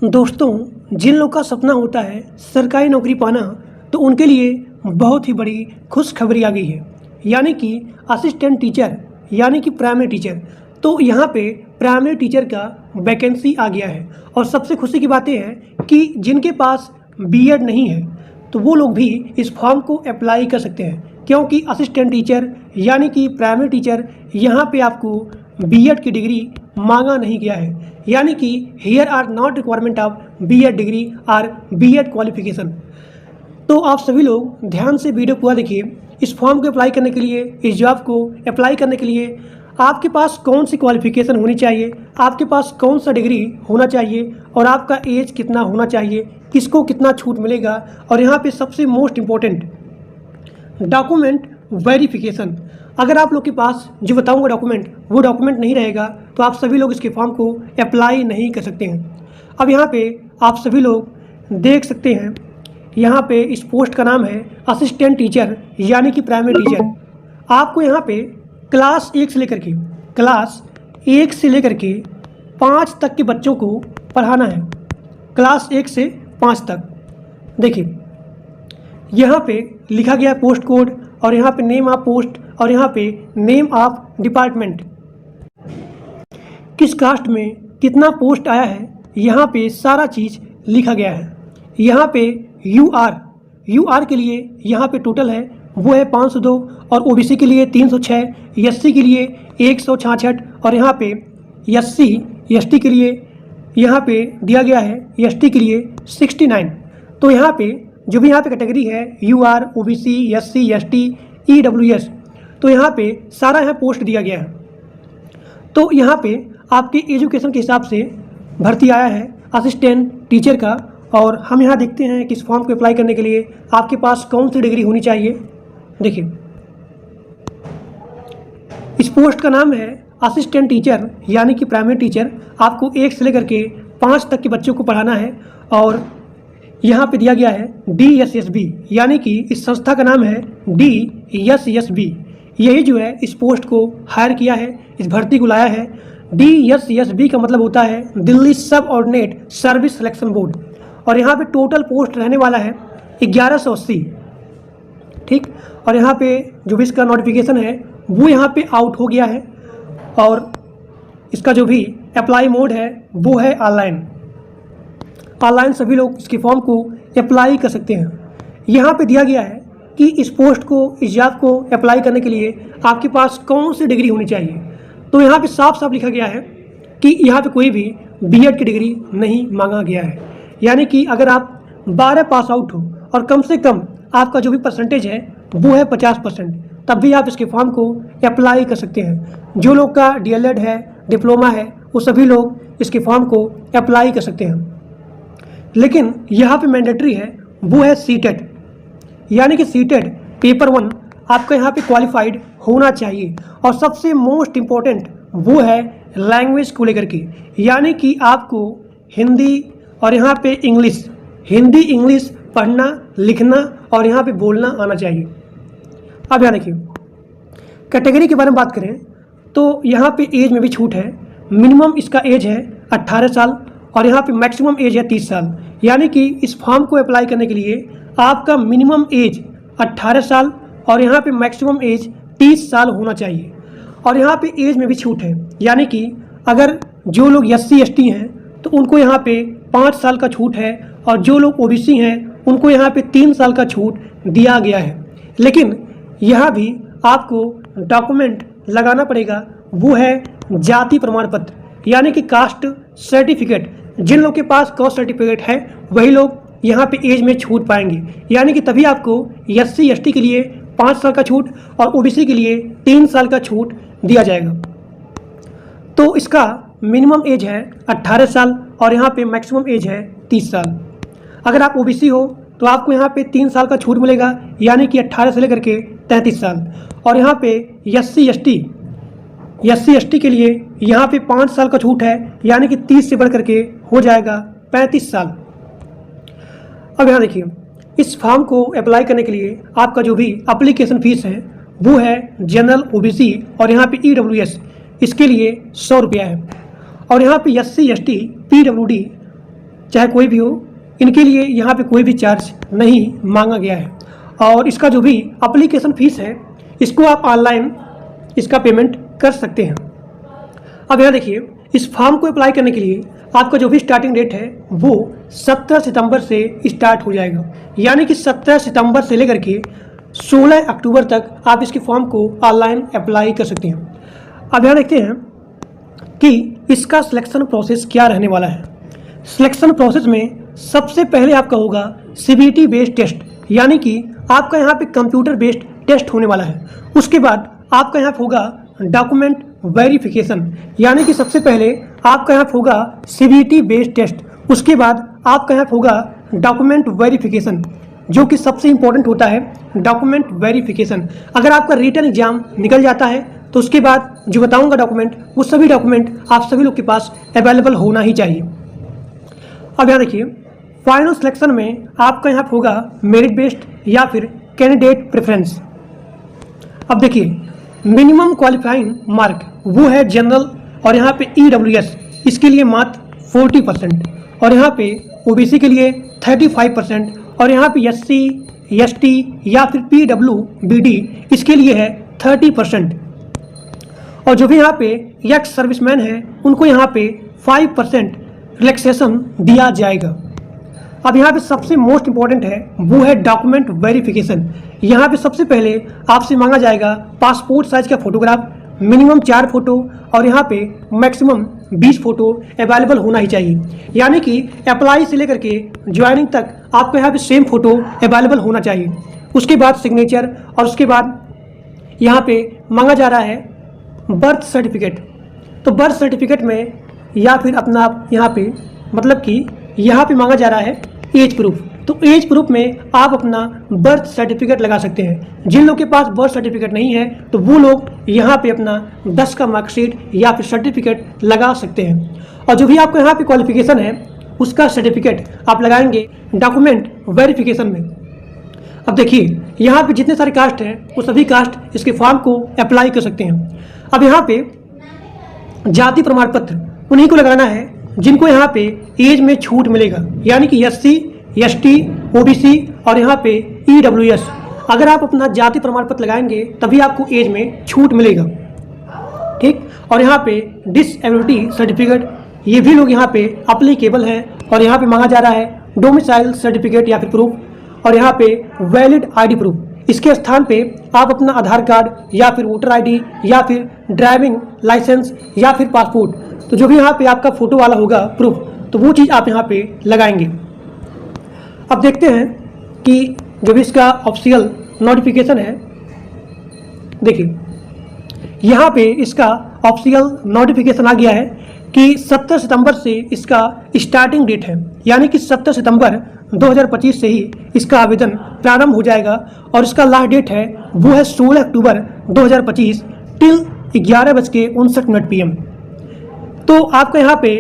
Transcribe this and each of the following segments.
दोस्तों, जिन लोग का सपना होता है सरकारी नौकरी पाना, तो उनके लिए बहुत ही बड़ी खुशखबरी आ गई है। यानी कि असिस्टेंट टीचर यानी कि प्राइमरी टीचर। तो यहाँ पे प्राइमरी टीचर का वैकेंसी आ गया है। और सबसे खुशी की बात यह है कि जिनके पास बीएड नहीं है तो वो लोग भी इस फॉर्म को अप्लाई कर सकते हैं, क्योंकि असिस्टेंट टीचर यानी कि प्राइमरी टीचर यहाँ पे आपको बीएड की डिग्री मांगा नहीं गया है। यानी कि here are not requirement of BEd degree are BEd qualification. तो आप सभी लोग ध्यान से वीडियो पूरा देखिए। इस फॉर्म को अप्लाई करने के लिए, इस जॉब को अप्लाई करने के लिए आपके पास कौन सी क्वालिफिकेशन होनी चाहिए, आपके पास कौन सा डिग्री होना चाहिए और आपका एज कितना होना चाहिए, किसको कितना छूट मिलेगा, और यहाँ पे सबसे मोस्ट इम्पोर्टेंट डॉक्यूमेंट वेरिफिकेशन। अगर आप लोग के पास जो बताऊंगा डॉक्यूमेंट, वो डॉक्यूमेंट नहीं रहेगा तो आप सभी लोग इसके फॉर्म को अप्लाई नहीं कर सकते हैं। अब यहाँ पे आप सभी लोग देख सकते हैं, यहाँ पे इस पोस्ट का नाम है असिस्टेंट टीचर यानी कि प्राइमरी टीचर। आपको यहाँ पे क्लास 1 से लेकर के 5 तक के बच्चों को पढ़ाना है। क्लास 1 से 5 तक। देखिए यहाँ पे लिखा गया पोस्ट कोड, और यहाँ पे नेम ऑफ पोस्ट, और यहाँ पे नेम ऑफ डिपार्टमेंट, किस कास्ट में कितना पोस्ट आया है, यहाँ पे सारा चीज़ लिखा गया है। यहाँ पे यूआर के लिए यहाँ पे टोटल है वो है 502, और ओबीसी के लिए 306, एससी के लिए 166, और यहाँ पे एसटी के लिए यहाँ पे दिया गया है एसटी के लिए 69। तो यहाँ पे जो भी यहाँ पे कैटेगरी है UR, OBC, SC, ST, EWS, तो यहाँ पे सारा यहाँ पोस्ट दिया गया है। तो यहाँ पे आपके एजुकेशन के हिसाब से भर्ती आया है असिस्टेंट टीचर का। और हम यहाँ देखते हैं कि इस फॉर्म को अप्लाई करने के लिए आपके पास कौन सी डिग्री होनी चाहिए। देखिए इस पोस्ट का नाम है असिस्टेंट टीचर यानी कि प्राइमरी टीचर। आपको 1 से लेकर के 5 तक के बच्चों को पढ़ाना है। और यहाँ पे दिया गया है DSSB, यानी कि इस संस्था का नाम है DSSB। यही जो है इस पोस्ट को हायर किया है, इस भर्ती को लाया है। DSSB का मतलब होता है दिल्ली सब ऑर्डिनेट सर्विस सिलेक्शन बोर्ड। और यहाँ पे टोटल पोस्ट रहने वाला है 1180। ठीक। और यहाँ पे जो भी इसका नोटिफिकेशन है वो यहाँ पे आउट हो गया है, और इसका जो भी अप्लाई मोड है वो है ऑनलाइन सभी लोग इसके फॉर्म को अप्लाई कर सकते हैं। यहाँ पे दिया गया है कि इस पोस्ट को, इस जॉब को अप्लाई करने के लिए आपके पास कौन सी डिग्री होनी चाहिए। तो यहाँ पे साफ साफ लिखा गया है कि यहाँ पे कोई भी बीएड की डिग्री नहीं मांगा गया है। यानी कि अगर आप 12 पास आउट हो और कम से कम आपका जो भी परसेंटेज है वो है 50%, तब भी आप इसके फॉर्म को अप्लाई कर सकते हैं। जो लोग का DLED है, डिप्लोमा है, वो सभी लोग इसके फॉर्म को अप्लाई कर सकते हैं। लेकिन यहाँ पे मैंडेटरी है वो है सीटेट, यानी कि सीटेट पेपर 1 आपका यहाँ पे क्वालिफाइड होना चाहिए। और सबसे मोस्ट इम्पोर्टेंट वो है लैंग्वेज को लेकर के, यानी कि आपको हिंदी और यहाँ पे इंग्लिश, हिंदी इंग्लिश पढ़ना, लिखना और यहाँ पे बोलना आना चाहिए। अब यहाँ देखिए कैटेगरी के बारे में बात करें तो यहाँ पे एज में भी छूट है। मिनिमम इसका एज है 18 साल, और यहाँ पे मैक्सिमम एज है 30 साल। यानी कि इस फॉर्म को अप्लाई करने के लिए आपका मिनिमम एज 18 साल और यहाँ पे मैक्सिमम एज 30 साल होना चाहिए। और यहाँ पे एज में भी छूट है, यानी कि अगर जो लोग SC ST हैं तो उनको यहाँ पे 5 साल का छूट है, और जो लोग OBC हैं उनको यहाँ पे 3 साल का छूट दिया गया है। लेकिन यहाँ भी आपको डॉक्यूमेंट लगाना पड़ेगा, वो है जाति प्रमाण पत्र यानी कि कास्ट सर्टिफिकेट। जिन लोग के पास कास्ट सर्टिफिकेट है वही लोग यहाँ पे एज में छूट पाएंगे। यानी कि तभी आपको SC ST के लिए 5 साल का छूट और OBC के लिए 3 साल का छूट दिया जाएगा। तो इसका मिनिमम एज है 18 साल और यहाँ पे मैक्सिमम एज है 30 साल। अगर आप OBC हो तो आपको यहाँ पे 3 साल का छूट मिलेगा, यानी कि 18 से लेकर के 33 साल। और यहाँ पे SC ST के लिए यहाँ पे 5 साल का छूट है, यानी कि 30 से बढ़ करके हो जाएगा 35 साल। अब यहाँ देखिए इस फॉर्म को अप्लाई करने के लिए आपका जो भी एप्लीकेशन फीस है वो है जनरल, OBC और यहाँ पे EWS, इसके लिए 100 रुपया है। और यहाँ पे SC ST PWD चाहे कोई भी हो, इनके लिए यहाँ पे कोई भी चार्ज नहीं मांगा गया है। और इसका जो भी एप्लीकेशन फ़ीस है इसको आप ऑनलाइन इसका पेमेंट कर सकते हैं। अब यहाँ देखिए, इस फॉर्म को अप्लाई करने के लिए आपका जो भी स्टार्टिंग डेट है वो 17 सितंबर से स्टार्ट हो जाएगा, यानी कि 17 सितंबर से लेकर के 16 अक्टूबर तक आप इसके फॉर्म को ऑनलाइन अप्लाई कर सकते हैं। अब यहाँ देखते हैं कि इसका सिलेक्शन प्रोसेस क्या रहने वाला है। सिलेक्शन प्रोसेस में सबसे पहले आपका होगा CBT बेस्ड टेस्ट, यानी कि आपका यहाँ पे कंप्यूटर बेस्ड टेस्ट होने वाला है। उसके बाद आपका यहाँ पे होगा डॉक्यूमेंट वेरिफिकेशन, यानी कि सबसे पहले आपका यहाँ पे होगा CBT बेस्ड टेस्ट, उसके बाद आपका यहाँ पे होगा डॉक्यूमेंट वेरिफिकेशन, जो कि सबसे इम्पोर्टेंट होता है डॉक्यूमेंट वेरिफिकेशन। अगर आपका रिटन एग्जाम निकल जाता है तो उसके बाद जो बताऊंगा डॉक्यूमेंट, वो सभी डॉक्यूमेंट आप सभी लोग के पास अवेलेबल होना ही चाहिए। अब यहाँ देखिए, फाइनल सिलेक्शन में आपका यहाँ पे होगा मेरिट बेस्ड या फिर कैंडिडेट प्रेफरेंस। अब देखिए, मिनिमम क्वालिफाइंग मार्क वो है जनरल, और यहाँ पे EWS इसके लिए मात्र 40%, और यहाँ पे OBC के लिए 35%, और यहाँ पे SC ST या फिर PWBD इसके लिए है 30%। और जो भी यहाँ पे एक्स सर्विसमैन है उनको यहाँ पे 5% रिलैक्सेशन दिया जाएगा। अब यहाँ पे सबसे मोस्ट इम्पॉर्टेंट है वो है डॉक्यूमेंट वेरिफिकेशन। यहाँ पे सबसे पहले आपसे मांगा जाएगा पासपोर्ट साइज का फोटोग्राफ, मिनिमम 4 फोटो, और यहाँ पे मैक्सिमम 20 फोटो अवेलेबल होना ही चाहिए, यानी कि अप्लाई से लेकर के ज्वाइनिंग तक आपको यहाँ पे सेम फोटो अवेलेबल होना चाहिए। उसके बाद सिग्नेचर, और उसके बाद यहाँ पे मांगा जा रहा है बर्थ सर्टिफिकेट। तो बर्थ सर्टिफिकेट में या फिर अपना यहाँ पे मतलब कि यहाँ पे मांगा जा रहा है एज प्रूफ। तो एज प्रूफ में आप अपना बर्थ सर्टिफिकेट लगा सकते हैं। जिन लोग के पास बर्थ सर्टिफिकेट नहीं है तो वो लोग यहाँ पे अपना 10 का मार्कशीट या फिर सर्टिफिकेट लगा सकते हैं। और जो भी आपको यहाँ पे क्वालिफिकेशन है उसका सर्टिफिकेट आप लगाएंगे डॉक्यूमेंट वेरिफिकेशन में। अब देखिए, यहाँ पे जितने सारे कास्ट हैं वो सभी कास्ट इसके फॉर्म को अप्लाई कर सकते हैं। अब यहाँ पे जाति प्रमाण पत्र उन्हीं को लगाना है जिनको यहाँ पे एज में छूट मिलेगा, यानी कि SC ST OBC और यहाँ पे EWS। अगर आप अपना जाति प्रमाण पत्र लगाएंगे तभी आपको एज में छूट मिलेगा, ठीक। और यहाँ पे डिसेबिलिटी सर्टिफिकेट, ये भी लोग यहाँ पे अप्लीकेबल हैं। और यहाँ पे मांगा जा रहा है डोमिसाइल सर्टिफिकेट या फिर प्रूफ, और यहाँ पे वैलिड ID प्रूफ। इसके स्थान पे आप अपना आधार कार्ड या फिर वोटर ID या फिर ड्राइविंग लाइसेंस या फिर पासपोर्ट, तो जो भी यहाँ पे आपका फोटो वाला होगा प्रूफ, तो वो चीज़ आप यहाँ पे लगाएंगे। अब देखते हैं कि जो भी इसका ऑफिशियल नोटिफिकेशन है, देखिए यहाँ पे इसका ऑफिशियल नोटिफिकेशन आ गया है कि 17 सितंबर से इसका स्टार्टिंग डेट है, यानी कि 17 सितंबर 2025 से ही इसका आवेदन प्रारंभ हो जाएगा। और इसका लास्ट डेट है वो है 16 अक्टूबर 2025 टिल 11:59 PM। तो आपका यहाँ पे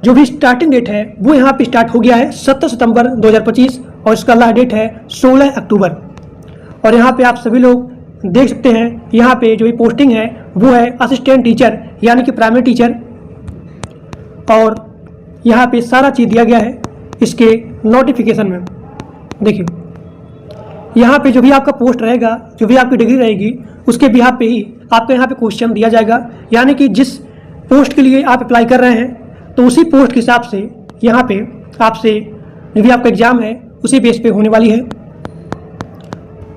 जो भी स्टार्टिंग डेट है वो यहाँ पे स्टार्ट हो गया है 17 सितंबर 2025, और इसका लास्ट डेट है 16 अक्टूबर। और यहाँ पे आप सभी लोग देख सकते हैं, यहाँ पे जो भी पोस्टिंग है वो है असिस्टेंट टीचर, यानी कि प्राइमरी टीचर। और यहाँ पे सारा चीज़ दिया गया है इसके नोटिफिकेशन में। देखिए, यहाँ पे जो भी आपका पोस्ट रहेगा, जो भी आपकी डिग्री रहेगी, उसके बिहाफ पे ही आपको यहाँ पे क्वेश्चन दिया जाएगा, यानी कि जिस पोस्ट के लिए आप अप्लाई कर रहे हैं तो उसी पोस्ट के हिसाब से यहाँ पे आपसे जो भी आपका एग्ज़ाम है उसी बेस पे होने वाली है।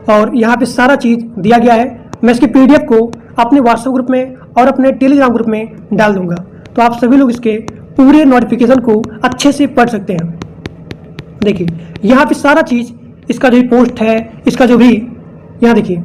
और यहाँ पे सारा चीज़ दिया गया है। मैं इसके PDF को अपने व्हाट्सएप ग्रुप में और अपने टेलीग्राम ग्रुप में डाल दूँगा, तो आप सभी लोग इसके पूरे नोटिफिकेशन को अच्छे से पढ़ सकते हैं। देखिए, यहाँ पे सारा चीज़, इसका जो भी पोस्ट है, इसका जो भी यहाँ देखिए,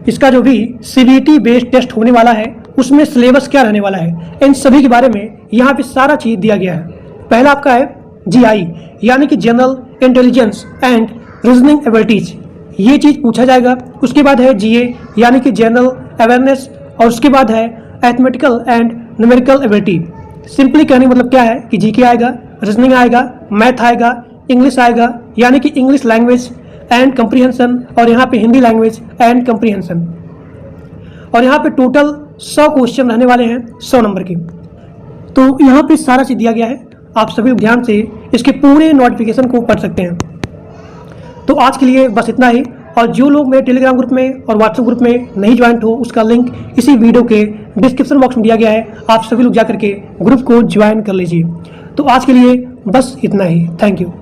इसका जो भी CBT बेस्ड टेस्ट होने वाला है उसमें सिलेबस क्या रहने वाला है, इन सभी के बारे में यहाँ पे सारा चीज़ दिया गया है। पहला आपका है GI, यानी कि general intelligence and reasoning abilities, ये चीज़ पूछा जाएगा। उसके बाद है GA, यानी कि जनरल अवेयरनेस, और उसके बाद है arithmetical and numerical ability. Simply कहने मतलब क्या है कि GK आएगा, रीजनिंग आएगा, मैथ आएगा, इंग्लिश आएगा, यानी कि इंग्लिश लैंग्वेज एंड कंप्रीहेंशन, और यहाँ पे हिंदी लैंग्वेज एंड कंप्रीहेंशन। और यहाँ पे टोटल 100 क्वेश्चन रहने वाले हैं 100 नंबर के। तो यहाँ पे सारा चीज़ दिया गया है। आप सभी लोग ध्यान से इसके पूरे नोटिफिकेशन को पढ़ सकते हैं। तो आज के लिए बस इतना ही, और जो लोग मेरे टेलीग्राम ग्रुप में और व्हाट्सएप ग्रुप में नहीं ज्वाइंट हो, उसका लिंक इसी वीडियो के डिस्क्रिप्शन बॉक्स में दिया गया है। आप सभी लोग जाकर के ग्रुप को ज्वाइन कर लीजिए। तो आज के लिए बस इतना ही। Thank you.